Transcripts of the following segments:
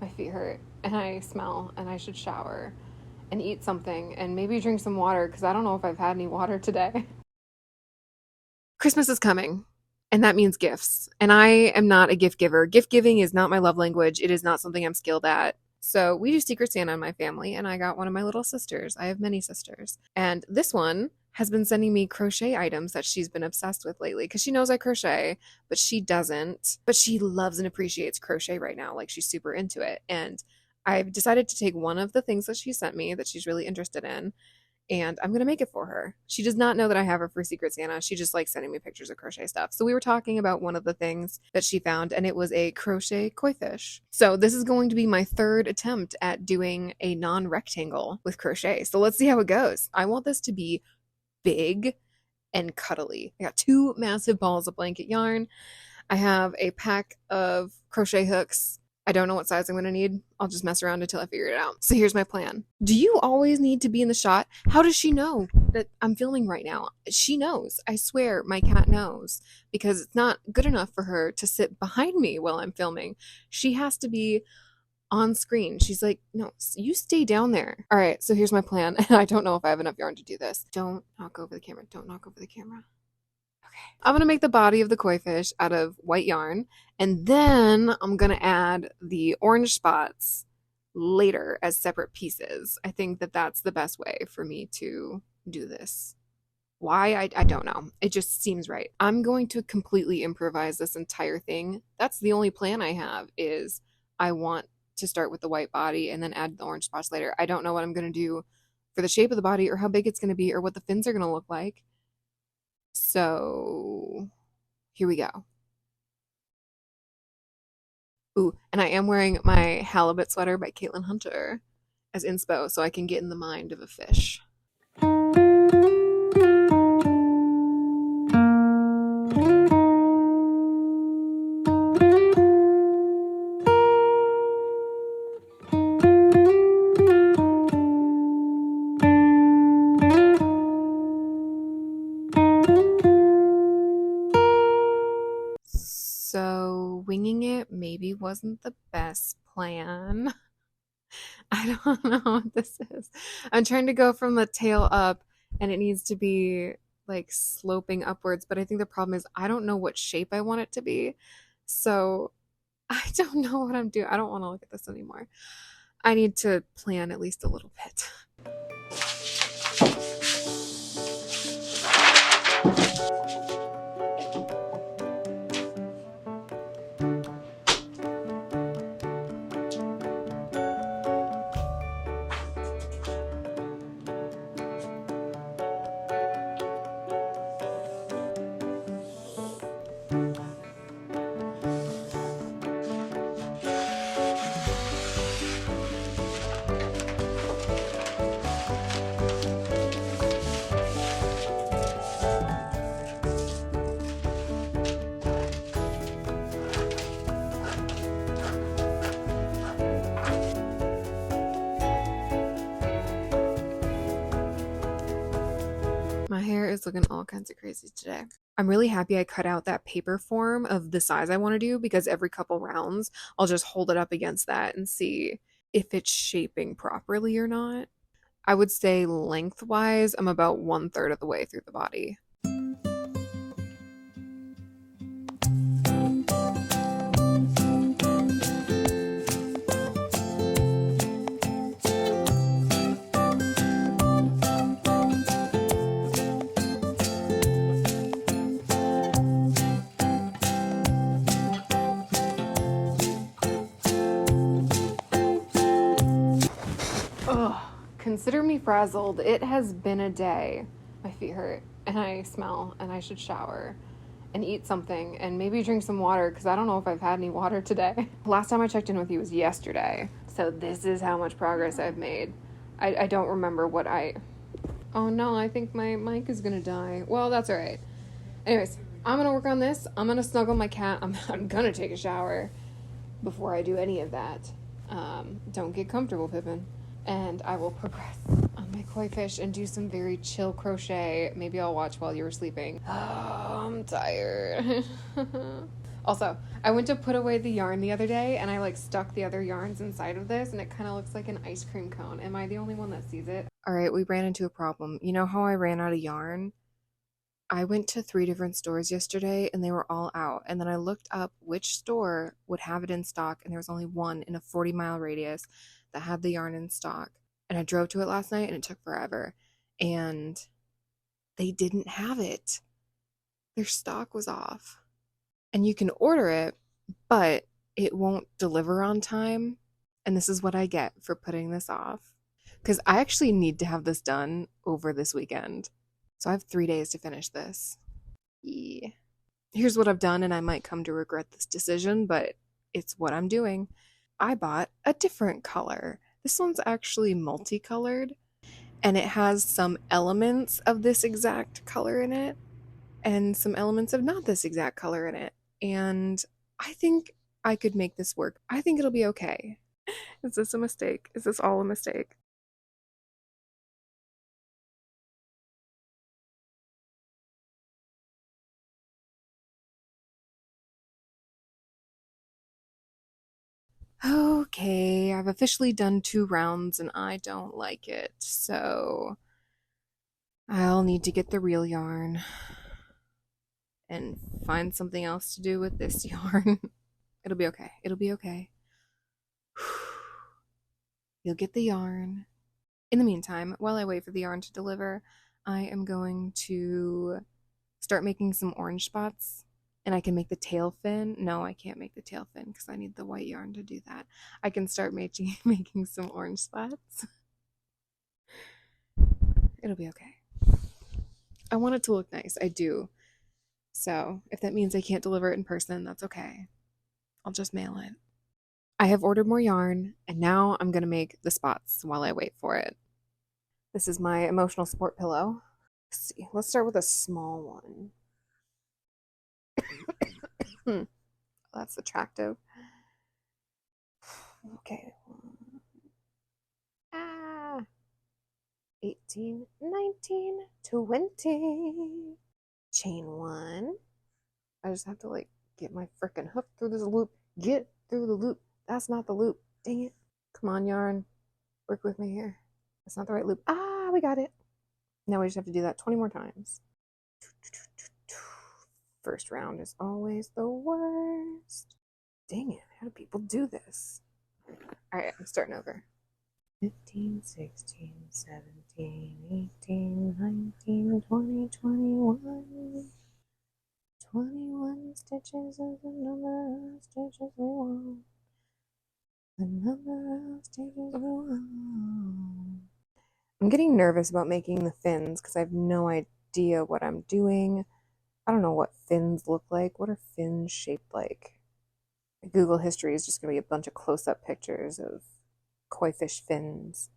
My feet hurt and I smell and I should shower and eat something and maybe drink some water because I don't know if I've had any water today. Christmas is coming, and that means gifts. And I am not a gift giver. Gift giving is not my love language. It is not something I'm skilled at. So we do Secret Santa in my family, and I got one of my little sisters. I have many sisters. And this one has been sending me crochet items that she's been obsessed with lately because she knows I crochet, but she doesn't. But she loves and appreciates crochet right now. Like she's super into it. And I've decided to take one of the things that she sent me that she's really interested in and I'm gonna make it for her. She does not know that I have her for Secret Santa. She just likes sending me pictures of crochet stuff. So we were talking about one of the things that she found, and it was a crochet koi fish. So this is going to be my third attempt at doing a non-rectangle with crochet. So let's see how it goes. I want this to be big and cuddly. I got two massive balls of blanket yarn. I have a pack of crochet hooks. I don't know what size I'm going to need. I'll just mess around until I figure it out. So here's my plan. Do you always need to be in the shot? How does she know that I'm filming right now? She knows. I swear my cat knows because it's not good enough for her to sit behind me while I'm filming. She has to be on screen. She's like, no, you stay down there. All right, so here's my plan. And I don't know if I have enough yarn to do this. Don't knock over the camera. Don't knock over the camera. Okay. I'm going to make the body of the koi fish out of white yarn, and then I'm going to add the orange spots later as separate pieces. I think that that's the best way for me to do this. Why? I don't know. It just seems right. I'm going to completely improvise this entire thing. That's the only plan I have is I want to start with the white body and then add the orange spots later. I don't know what I'm going to do for the shape of the body or how big it's going to be or what the fins are going to look like. So here we go. Ooh, and I am wearing my halibut sweater by Caitlin Hunter as inspo so I can get in the mind of a fish. So winging it maybe wasn't the best plan. I don't know what this is. I'm trying to go from the tail up and it needs to be like sloping upwards, but I think the problem is I don't know what shape I want it to be. So I don't know what I'm doing. I don't want to look at this anymore. I need to plan at least a little bit. My hair is looking all kinds of crazy today. I'm really happy I cut out that paper form of the size I want to do because every couple rounds I'll just hold it up against that and see if it's shaping properly or not. I would say lengthwise, I'm about 1/3 of the way through the body. Ugh, consider me frazzled. It has been a day. My feet hurt and I smell and I should shower and eat something and maybe drink some water because I don't know if I've had any water today. Last time I checked in with you was yesterday. So this is how much progress I've made. I don't remember what Oh no, I think my mic is gonna die. Well, that's all right. Anyways, I'm gonna work on this. I'm gonna snuggle my cat. I'm gonna take a shower before I do any of that. Don't get comfortable, Pippin. And I will progress on my koi fish and do some very chill crochet. Maybe I'll watch while you were sleeping. Oh, I'm tired. Also, I went to put away the yarn the other day and I like stuck the other yarns inside of this and it kind of looks like an ice cream cone. Am I the only one that sees it? All right, we ran into a problem. You know how I ran out of yarn? I went to 3 different stores yesterday and they were all out. And then I looked up which store would have it in stock, and there was only one in a 40-mile radius that had the yarn in stock. And I drove to it last night and it took forever. And they didn't have it. Their stock was off. And you can order it, but it won't deliver on time. And this is what I get for putting this off. Because I actually need to have this done over this weekend. So I have 3 days to finish this. Yeah. Here's what I've done, and I might come to regret this decision, but it's what I'm doing. I bought a different color. This one's actually multicolored, and it has some elements of this exact color in it, and some elements of not this exact color in it. And I think I could make this work. I think it'll be okay. Is this a mistake? Is this all a mistake? Okay, I've officially done 2 rounds and I don't like it, so I'll need to get the real yarn and find something else to do with this yarn. It'll be okay. It'll be okay. You'll get the yarn. In the meantime, while I wait for the yarn to deliver, I am going to start making some orange spots. And I can make the tail fin. No, I can't make the tail fin because I need the white yarn to do that. I can start making some orange spots. It'll be okay. I want it to look nice. I do. So if that means I can't deliver it in person, that's okay. I'll just mail it. I have ordered more yarn, and now I'm going to make the spots while I wait for it. This is my emotional support pillow. Let's see. Let's start with a small one. That's attractive. Okay. 18, 19, 20. Chain 1. I just have to like get my frickin' hook through this loop. Get through the loop. That's not the loop. Dang it. Come on, yarn. Work with me here. That's not the right loop. Ah, we got it. Now we just have to do that 20 more times. First round is always the worst. Dang it. How do people do this? All right, I'm starting over. 15, 16, 17, 18, 19, 20, 21. 21 stitches is the number of stitches we want. The number of stitches we want. I'm getting nervous about making the fins because I have no idea what I'm doing. I don't know what fins look like. What are fins shaped like? Google history is just going to be a bunch of close-up pictures of koi fish fins.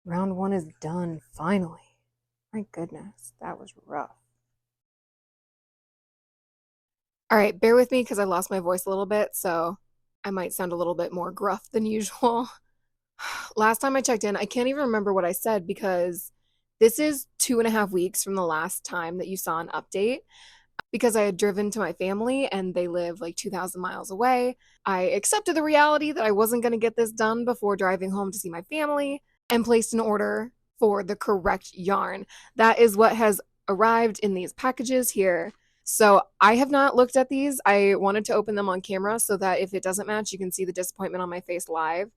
Round 1 is done, finally. My goodness, that was rough. All right, bear with me because I lost my voice a little bit, so I might sound a little bit more gruff than usual. Last time I checked in, I can't even remember what I said because this is 2.5 weeks from the last time that you saw an update. Because I had driven to my family and they live like 2,000 miles away, I accepted the reality that I wasn't going to get this done before driving home to see my family and placed an order for the correct yarn. That is what has arrived in these packages here. So I have not looked at these. I wanted to open them on camera so that if it doesn't match, you can see the disappointment on my face live.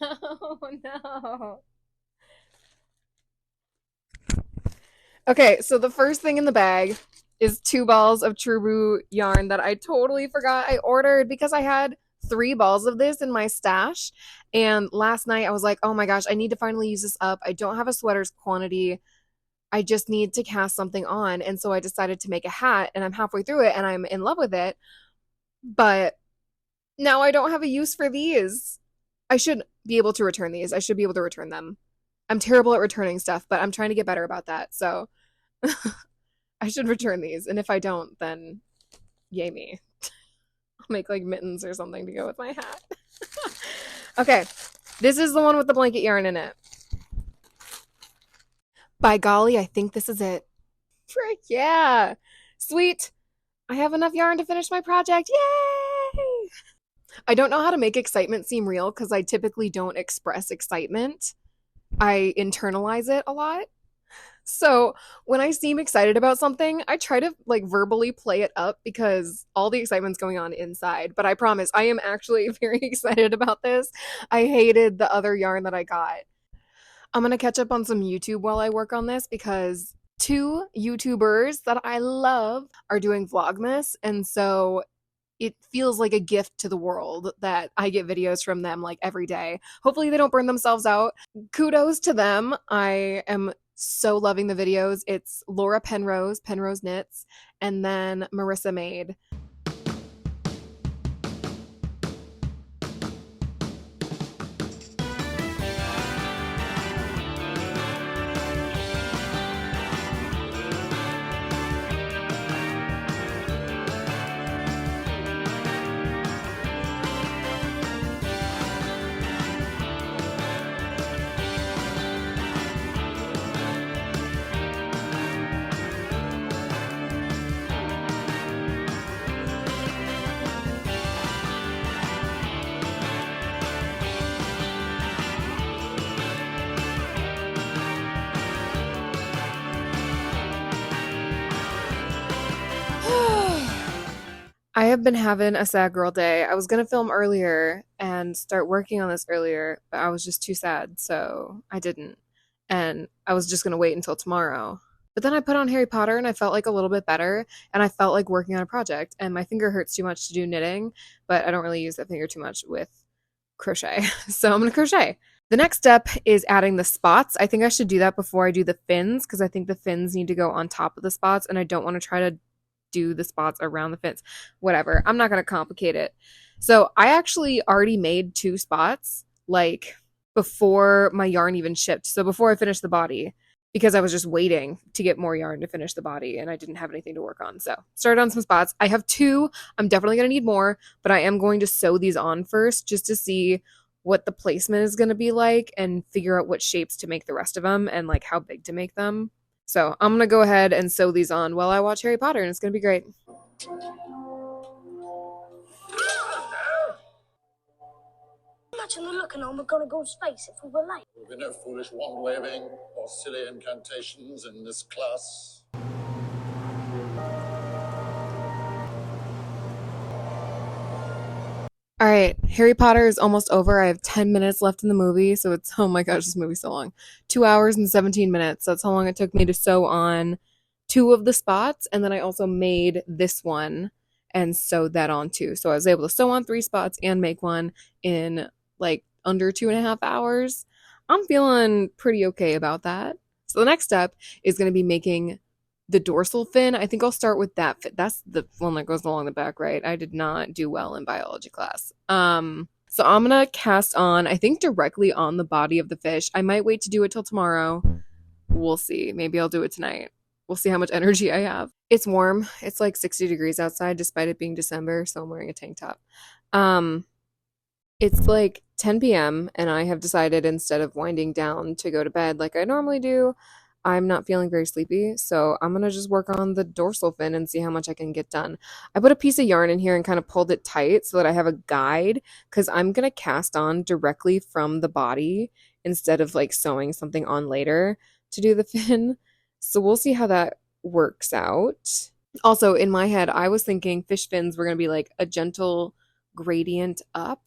Oh no. Okay, so the first thing in the bag is 2 balls of True yarn that I totally forgot I ordered because I had 3 balls of this in my stash. And last night I was like, oh my gosh, I need to finally use this up. I don't have a sweater's quantity. I just need to cast something on. And so I decided to make a hat, and I'm halfway through it and I'm in love with it. But now I don't have a use for these. I should be able to return these. I should be able to return them. I'm terrible at returning stuff, but I'm trying to get better about that. So I should return these. And if I don't, then yay me. I'll make like mittens or something to go with my hat. Okay, this is the one with the blanket yarn in it. By golly, I think this is it. Frick yeah. Sweet. I have enough yarn to finish my project. Yay! I don't know how to make excitement seem real because I typically don't express excitement. I internalize it a lot. So when I seem excited about something, I try to like verbally play it up because all the excitement's going on inside. But I promise, I am actually very excited about this. I hated the other yarn that I got. I'm gonna catch up on some YouTube while I work on this because two YouTubers that I love are doing Vlogmas, and so it feels like a gift to the world that I get videos from them like every day. Hopefully they don't burn themselves out. Kudos to them. I am so loving the videos. It's Laura Penrose, Penrose Knits, and then Marissa Made. I have been having a sad girl day. I was gonna film earlier and start working on this earlier, but I was just too sad, so I didn't. And I was just gonna wait until tomorrow. But then I put on Harry Potter and I felt like a little bit better, and I felt like working on a project. And my finger hurts too much to do knitting, but I don't really use that finger too much with crochet. So I'm gonna crochet. The next step is adding the spots. I think I should do that before I do the fins because I think the fins need to go on top of the spots, and I don't want to try to do the spots around the fins. Whatever. I'm not going to complicate it. So I actually already made 2 spots like before my yarn even shipped. So before I finished the body, because I was just waiting to get more yarn to finish the body and I didn't have anything to work on. So started on some spots. I have 2. I'm definitely going to need more, but I am going to sew these on first just to see what the placement is going to be like and figure out what shapes to make the rest of them and like how big to make them. So I'm going to go ahead and sew these on while I watch Harry Potter, and it's going to be great. Imagine the look and I'm gonna go to space if we were late. There will be no foolish wand waving or silly incantations in this class. All right, Harry Potter is almost over. I have 10 minutes left in the movie, so it's, oh my gosh, this movie's so long. 2 hours and 17 minutes. That's how long it took me to sew on 2 of the spots, and then I also made this one and sewed that on too. So I was able to sew on 3 spots and make one in like under 2.5 hours. I'm feeling pretty okay about that. So the next step is going to be making the dorsal fin. I think I'll start with that fin. That's the one that goes along the back, right? I did not do well in biology class. So I'm gonna cast on, I think directly on the body of the fish. I might wait to do it till tomorrow. We'll see. Maybe I'll do it tonight. We'll see how much energy I have. It's warm. It's like 60 degrees outside despite it being December, so I'm wearing a tank top. It's like 10 p.m. and I have decided instead of winding down to go to bed like I normally do, I'm not feeling very sleepy, so I'm gonna just work on the dorsal fin and see how much I can get done. I put a piece of yarn in here and kind of pulled it tight so that I have a guide because I'm gonna cast on directly from the body instead of like sewing something on later to do the fin. So we'll see how that works out. Also, in my head, I was thinking fish fins were gonna be like a gentle gradient up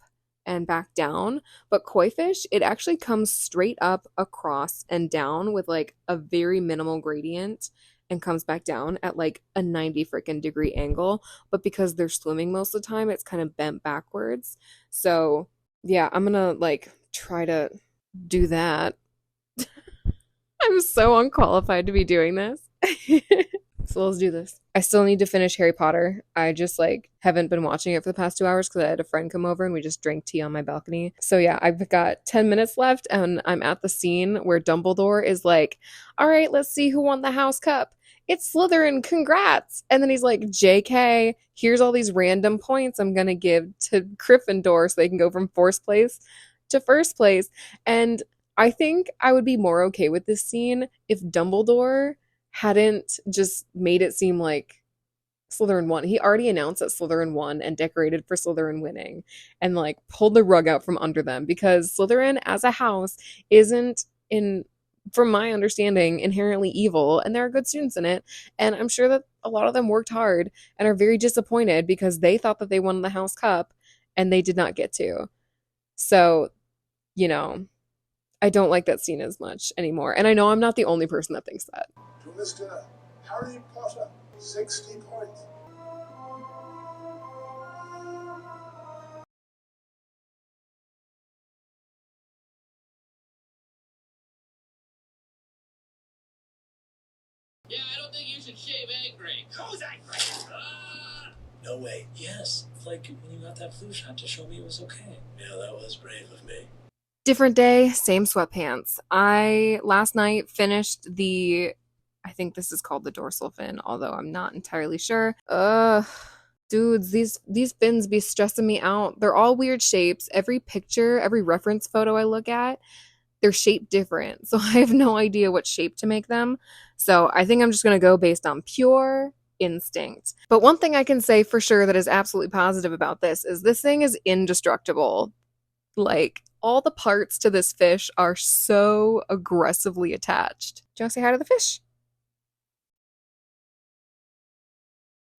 and back down, but koi fish, it actually comes straight up, across, and down with like a very minimal gradient and comes back down at like a 90 freaking degree angle. But because they're swimming most of the time, it's kind of bent backwards. So yeah, I'm gonna like try to do that. I'm so unqualified to be doing this. So let's do this. I still need to finish Harry Potter. I just like haven't been watching it for the past 2 hours because I had a friend come over and we just drank tea on my balcony. So yeah, I've got 10 minutes left and I'm at the scene where Dumbledore is like, all right, let's see who won the house cup. It's Slytherin, congrats. And then he's like, JK, here's all these random points I'm going to give to Gryffindor so they can go from fourth place to first place. And I think I would be more okay with this scene if Dumbledore hadn't just made it seem like Slytherin won. He already announced that Slytherin won and decorated for Slytherin winning and like pulled the rug out from under them because Slytherin as a house isn't in from my understanding inherently evil and there are good students in it and I'm sure that a lot of them worked hard and are very disappointed because they thought that they won the house cup and they did not get to. So, you know, I don't like that scene as much anymore. And I know I'm not the only person that thinks that. To Mr. Harry Potter, 60 points. Yeah, I don't think you should shave angry. Who's angry? No way. Yes. It's like when you got that flu shot to show me it was okay. Yeah, that was brave of me. Different day, same sweatpants. I last night finished I think this is called the dorsal fin, although I'm not entirely sure. Dudes, these fins be stressing me out. They're all weird shapes. Every picture, every reference photo I look at, they're shaped different. So I have no idea what shape to make them. So I think I'm just going to go based on pure instinct. But one thing I can say for sure that is absolutely positive about this thing is indestructible. Like, all the parts to this fish are so aggressively attached. Do you want to say hi to the fish?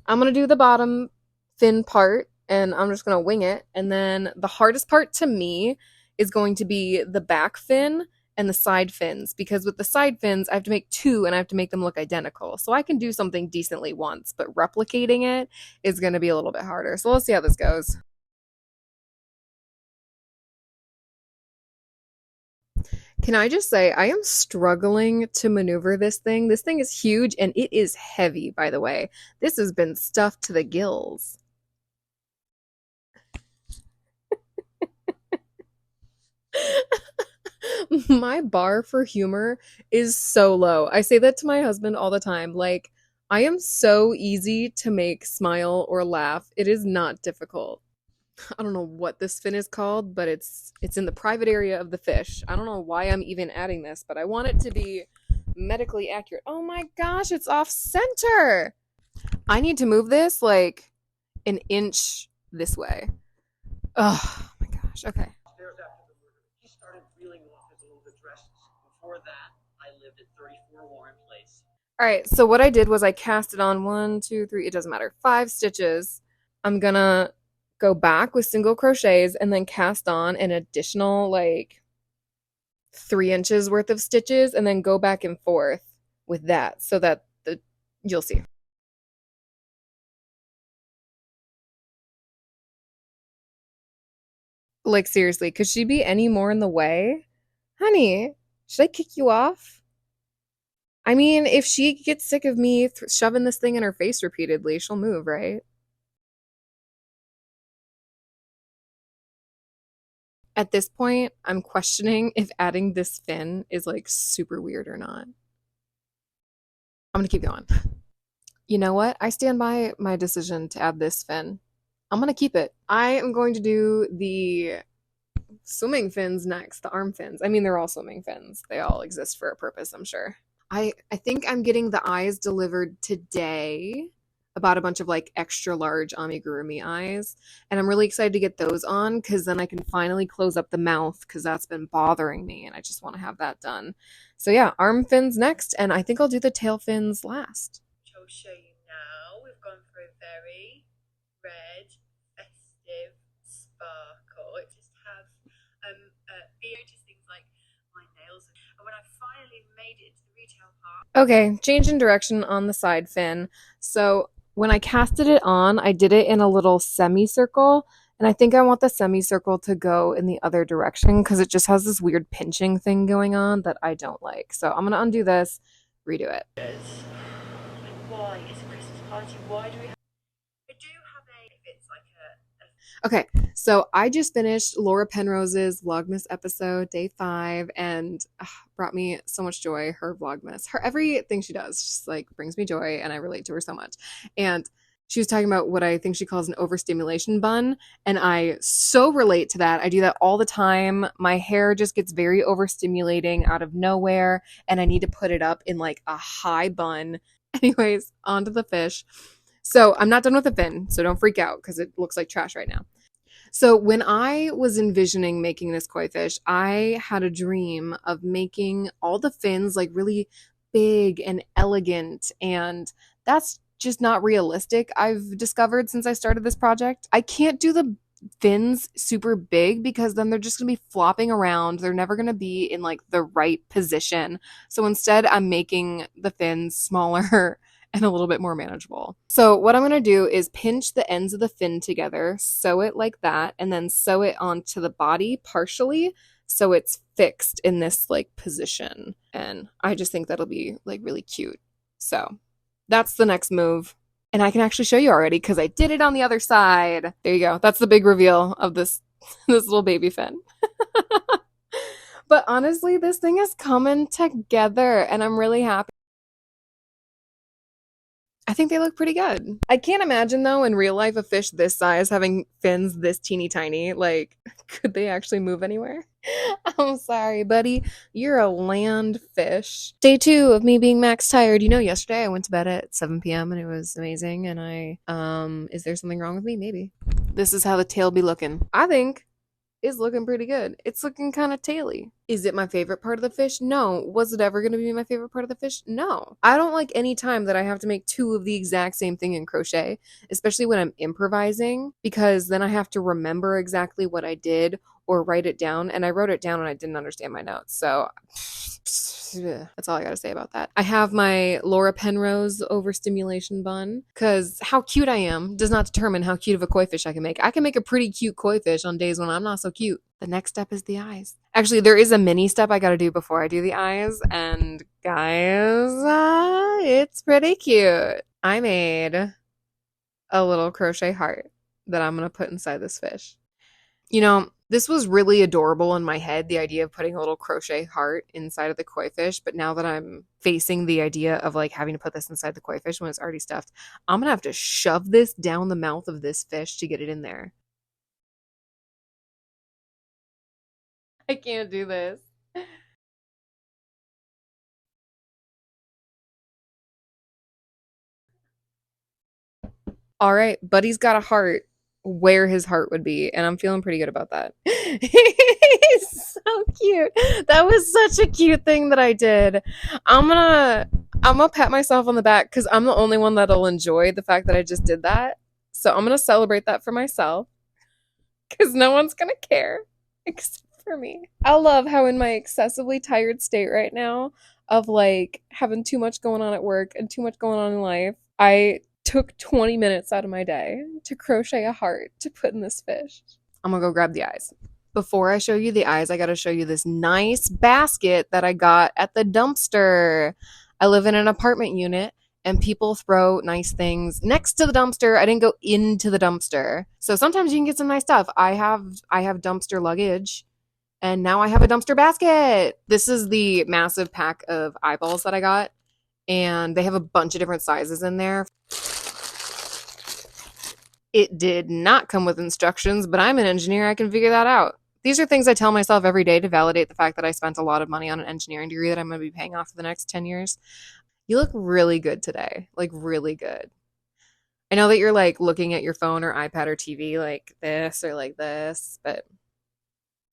I'm going to do the bottom fin part, and I'm just going to wing it. And then the hardest part to me is going to be the back fin and the side fins, because with the side fins, I have to make two, and I have to make them look identical. So I can do something decently once, but replicating it is going to be a little bit harder. So let's see how this goes. Can I just say, I am struggling to maneuver this thing. This thing is huge and it is heavy, by the way. This has been stuffed to the gills. My bar for humor is so low. I say that to my husband all the time. Like, I am so easy to make smile or laugh. It is not difficult. I don't know what this fin is called, but it's in the private area of the fish. I don't know why I'm even adding this, but I want it to be medically accurate. Oh my gosh, it's off center. I need to move this like an inch this way. Oh my gosh. Okay. Upstairs after the murder, he started reeling off his old addresses. Before that, I lived at 34 Warren Place. All right. So what I did was I cast it on 1, 2, 3. It doesn't matter. 5 stitches. I'm gonna go back with single crochets and then cast on an additional like 3 inches worth of stitches and then go back and forth with that so that you'll see. Like seriously, could she be any more in the way? Honey, should I kick you off? I mean, if she gets sick of me shoving this thing in her face repeatedly, she'll move, right? At this point, I'm questioning if adding this fin is like super weird or not. I'm gonna keep going. You know what? I stand by my decision to add this fin. I'm gonna keep it. I am going to do the swimming fins next, the arm fins. I mean, they're all swimming fins. They all exist for a purpose, I'm sure. I think I'm getting the eyes delivered today. About a bunch of like extra large amigurumi eyes. And I'm really excited to get those on because then I can finally close up the mouth because that's been bothering me and I just want to have that done. So yeah, arm fins next, and I think I'll do the tail fins last. I'll show you now. We've gone for a very red, festive sparkle. It just has notice things like my nails. And when I finally made it to the retail part. Okay, change in direction on the side fin. So when I casted it on, I did it in a little semicircle, and I think I want the semicircle to go in the other direction because it just has this weird pinching thing going on that I don't like. So I'm gonna undo this, redo it. Why is a Christmas party? Why do we have... I do have if it's like Okay, so I just finished Laura Penrose's Vlogmas episode, day 5, and brought me so much joy. Her Vlogmas, her everything she does, just like brings me joy, and I relate to her so much. And She was talking about what I think she calls an overstimulation bun, and I so relate to that. I do that all the time. My hair just gets very overstimulating out of nowhere, and I need to put it up in like a high bun. Anyways, onto the fish. So I'm not done with the fin, so don't freak out because it looks like trash right now. So when I was envisioning making this koi fish, I had a dream of making all the fins like really big and elegant, and that's just not realistic. I've discovered since I started this project, I can't do the fins super big because then they're just going to be flopping around. They're never going to be in like the right position. So instead, I'm making the fins smaller and a little bit more manageable. So what I'm going to do is pinch the ends of the fin together, sew it like that, and then sew it onto the body partially so it's fixed in this like position. And I just think that'll be like really cute. So that's the next move. And I can actually show you already because I did it on the other side. There you go. That's the big reveal of this this little baby fin. But honestly, this thing is coming together and I'm really happy. I think they look pretty good. I can't imagine though in real life a fish this size having fins this teeny tiny. Like, could they actually move anywhere? I'm sorry, buddy. You're a land fish. Day 2 of me being max tired. You know, yesterday I went to bed at 7 p.m. and it was amazing. And is there something wrong with me? Maybe. This is how the tail be looking. I think is looking pretty good. It's looking kind of taily. Is it my favorite part of the fish? No. Was it ever going to be my favorite part of the fish? No. I don't like any time that I have to make 2 of the exact same thing in crochet, especially when I'm improvising, because then I have to remember exactly what I did or write it down. And I wrote it down and I didn't understand my notes. So that's all I gotta say about that. I have my Laura Penrose overstimulation bun because how cute I am does not determine how cute of a koi fish I can make. I can make a pretty cute koi fish on days when I'm not so cute. The next step is the eyes. Actually, there is a mini step I gotta do before I do the eyes. And guys, it's pretty cute. I made a little crochet heart that I'm gonna put inside this fish. You know, this was really adorable in my head, the idea of putting a little crochet heart inside of the koi fish. But now that I'm facing the idea of like having to put this inside the koi fish when it's already stuffed, I'm gonna have to shove this down the mouth of this fish to get it in there. I can't do this. All right, Buddy's got a heart where his heart would be, and I'm feeling pretty good about that. He's so cute. That was such a cute thing that I did. I'm gonna pat myself on the back because I'm the only one that'll enjoy the fact that I just did that. So I'm gonna celebrate that for myself because no one's gonna care except for me. I love how in my excessively tired state right now of like having too much going on at work and too much going on in life, I took 20 minutes out of my day to crochet a heart to put in this fish. I'm gonna go grab the eyes. Before I show you the eyes, I gotta show you this nice basket that I got at the dumpster. I live in an apartment unit and people throw nice things next to the dumpster. I didn't go into the dumpster. So sometimes you can get some nice stuff. I have dumpster luggage and now I have a dumpster basket. This is the massive pack of eyeballs that I got and they have a bunch of different sizes in there. It did not come with instructions, but I'm an engineer. I can figure that out. These are things I tell myself every day to validate the fact that I spent a lot of money on an engineering degree that I'm going to be paying off for the next 10 years. You look really good today. Like, really good. I know that you're, like, looking at your phone or iPad or TV like this or like this, but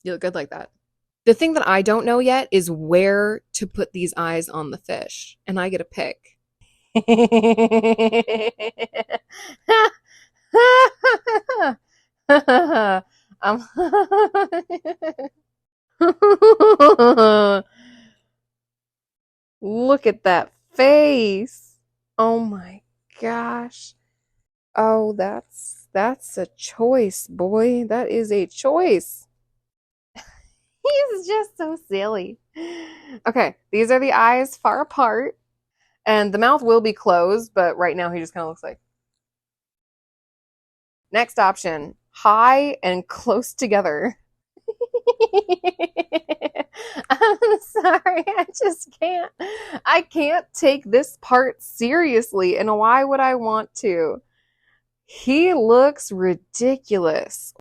you look good like that. The thing that I don't know yet is where to put these eyes on the fish, and I get a pick. Look at that face. Oh my gosh. Oh, that's a choice, boy. That is a choice. He's just so silly. Okay, these are the eyes far apart. And the mouth will be closed, but right now he just kind of looks like. Next option, high and close together. I'm sorry, I just can't. I can't take this part seriously, and why would I want to? He looks ridiculous.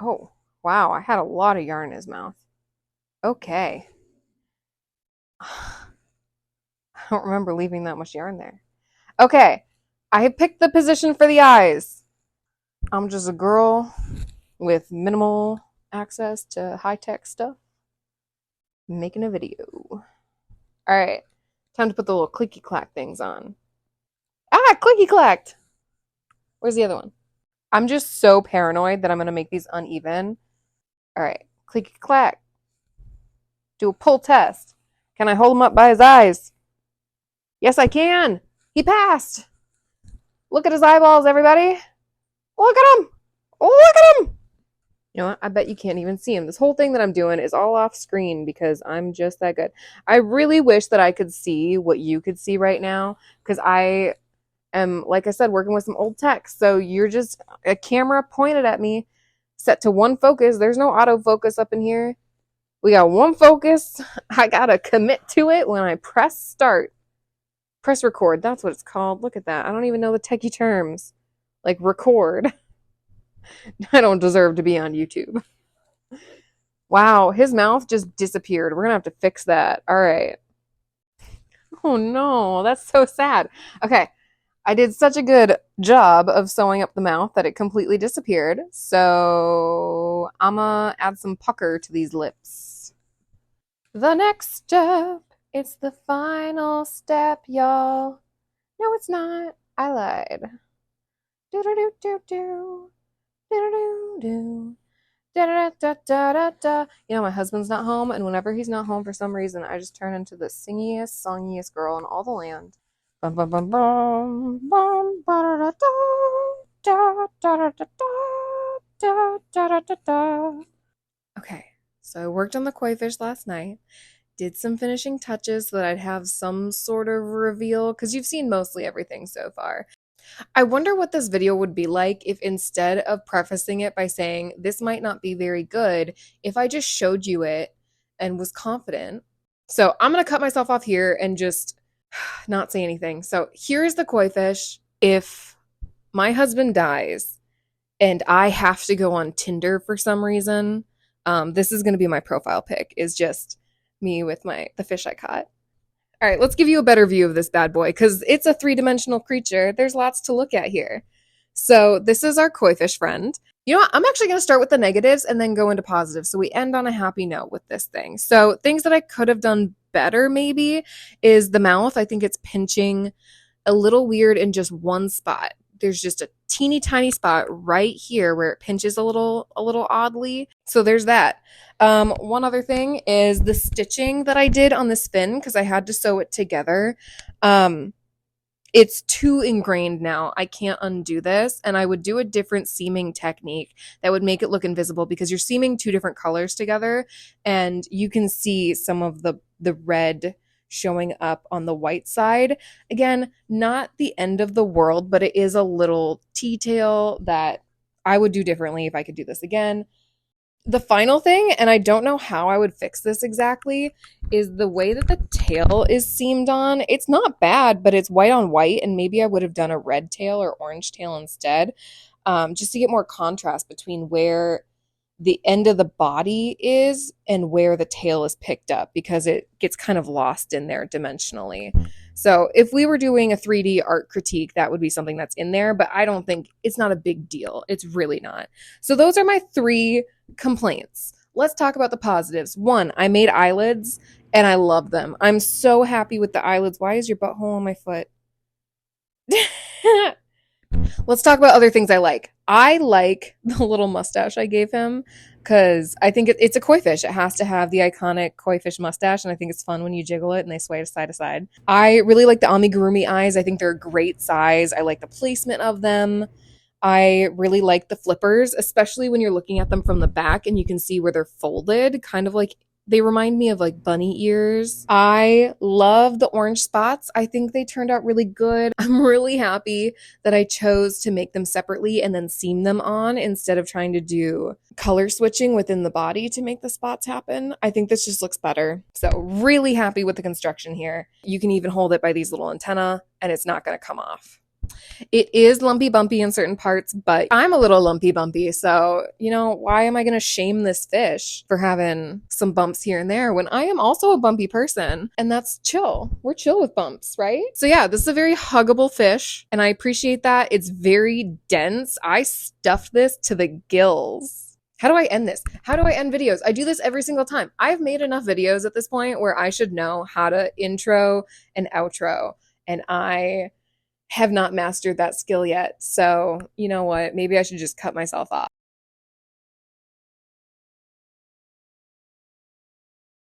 Oh, wow. I had a lot of yarn in his mouth. Okay. I don't remember leaving that much yarn there. Okay. I have picked the position for the eyes. I'm just a girl with minimal access to high-tech stuff making a video. All right. Time to put the little clicky clack things on. Ah, clicky clacked. Where's the other one? I'm just so paranoid that I'm going to make these uneven. All right. Clicky clack. Do a pull test. Can I hold him up by his eyes? Yes, I can. He passed. Look at his eyeballs, everybody. Look at him. Look at him. You know what? I bet you can't even see him. This whole thing that I'm doing is all off screen because I'm just that good. I really wish that I could see what you could see right now because I am, like I said, working with some old tech. So you're just a camera pointed at me, set to one focus. There's no autofocus up in here. We got one focus. I gotta commit to it when I press start. Press record. That's what it's called. Look at that. I don't even know the techie terms. Like record. I don't deserve to be on YouTube. Wow, his mouth just disappeared. We're gonna have to fix that. All right. Oh no, that's so sad. Okay, I did such a good job of sewing up the mouth that it completely disappeared. So I'm gonna add some pucker to these lips. The next step, it's the final step, y'all. No, it's not. I lied. Do do do do do do do do. Da, da, da, da, da, da. You know, my husband's not home, and whenever he's not home for some reason, I just turn into the singiest, songiest girl in all the land. Bum, bum, bum, bum, bum, ba, da, da, da, da, da, da, da, da, da, da. Okay, so I worked on the koi fish last night, did some finishing touches so that I'd have some sort of reveal, because you've seen mostly everything so far. I wonder what this video would be like if instead of prefacing it by saying, this might not be very good, if I just showed you it and was confident. So I'm going to cut myself off here and just not say anything. So here's the koi fish. If my husband dies and I have to go on Tinder for some reason, this is going to be my profile pic, is just me with the fish I caught. All right, let's give you a better view of this bad boy because it's a three-dimensional creature. There's lots to look at here. So this is our koi fish friend. You know what? I'm actually going to start with the negatives and then go into positives. So we end on a happy note with this thing. So things that I could have done better maybe is the mouth. I think it's pinching a little weird in just one spot. There's just a teeny tiny spot right here where it pinches a little oddly. So there's that. One other thing is the stitching that I did on this fin because I had to sew it together. It's too ingrained now. I can't undo this, and I would do a different seaming technique that would make it look invisible because you're seaming two different colors together, and you can see some of the red showing up on the white side. Again, not the end of the world, but it is a little detail that I would do differently if I could do this again. The final thing, and I don't know how I would fix this exactly, is the way that the tail is seamed on. It's not bad, but it's white on white, and maybe I would have done a red tail or orange tail instead, just to get more contrast between where the end of the body is and where the tail is picked up because it gets kind of lost in there dimensionally. So if we were doing a 3D art critique, that would be something that's in there, but I don't think it's not a big deal. It's really not. So those are my 3 complaints. Let's talk about the positives. 1, I made eyelids and I love them. I'm so happy with the eyelids. Why is your butthole on my foot? Let's talk about other things I like. I like the little mustache I gave him because I think it's a koi fish. It has to have the iconic koi fish mustache, and I think it's fun when you jiggle it and they sway side to side. I really like the amigurumi eyes. I think they're a great size. I like the placement of them. I really like the flippers, especially when you're looking at them from the back and you can see where they're folded, kind of like They remind me of like bunny ears. I love the orange spots. I think they turned out really good. I'm really happy that I chose to make them separately and then seam them on instead of trying to do color switching within the body to make the spots happen. I think this just looks better. So really happy with the construction here. You can even hold it by these little antennae and it's not going to come off. It is lumpy bumpy in certain parts, but I'm a little lumpy bumpy. So, you know, why am I going to shame this fish for having some bumps here and there when I am also a bumpy person? And that's chill. We're chill with bumps, right? So yeah, this is a very huggable fish and I appreciate that. It's very dense. I stuffed this to the gills. How do I end this? How do I end videos? I do this every single time. I've made enough videos at this point where I should know how to intro and outro. And I have not mastered that skill yet. So, you know what? Maybe I should just cut myself off.